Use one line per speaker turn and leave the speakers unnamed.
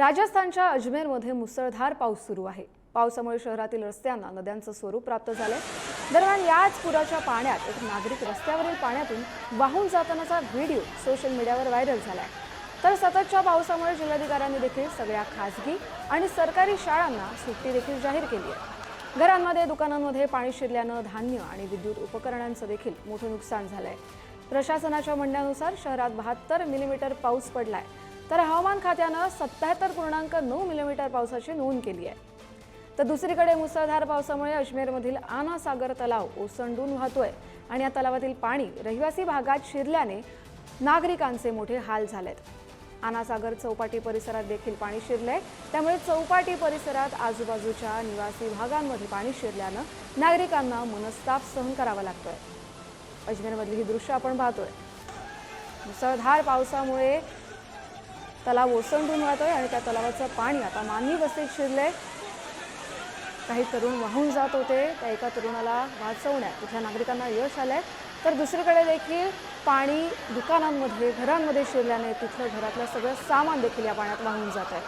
राजस्थानच्या अजमेरमध्ये मुसळधार पाऊस सुरू आहे। पावसामुळे शहरातील रस्त्यांना नद्यांचं स्वरूप प्राप्त झालंय। दरम्यान याच पुराच्या पाण्यात एक नागरिक रस्त्यावरील पाण्यातून वाहून जातानाचा व्हिडिओ सोशल मीडियावर व्हायरल झालाय। तर सततच्या पावसामुळे जिल्हाधिकाऱ्यांनी देखील सगळ्या खासगी आणि सरकारी शाळांना सुट्टी देखील जाहीर केली आहे। घरांमध्ये दुकानांमध्ये पाणी शिरल्यानं धान्य आणि विद्युत उपकरणांचं देखील मोठं नुकसान झालंय। प्रशासनाच्या म्हणण्यानुसार शहरात 72 मिलीमीटर पाऊस पडलाय, तर हवामान खात्यानं 77.9 मिलीमीटर पावसाची नोंद केली आहे। तर दुसरीकडे मुसळधार पावसामुळे अजमेरमधील आना सागर तलाव ओसंडून वाहतोय आणि या तलावातील पाणी रहिवासी भागात शिरल्याने नागरिकांचे मोठे हाल झालेत। आना सागर चौपाटी परिसरात देखील पाणी शिरलंय, त्यामुळे चौपाटी परिसरात आजूबाजूच्या निवासी भागांमध्ये पाणी शिरल्यानं नागरिकांना मनस्ताप सहन करावा लागतोय। अजमेरमधली ही दृश्य आपण पाहतोय। मुसळधार पावसामुळे तलाव ओसंडून वाहतोय आणि त्या तलावाचं पाणी आता मानवी वस्तीत शिरलंय। काही तरुण वाहून जात होते, त्या एका तरुणाला वाचवण्यात इथल्या नागरिकांना यश आलंय। तर दुसरीकडे देखील पाणी दुकानांमध्ये घरांमध्ये शिरल्याने तिथलं घरातलं सगळं सामान देखील या पाण्यात वाहून जात आहे।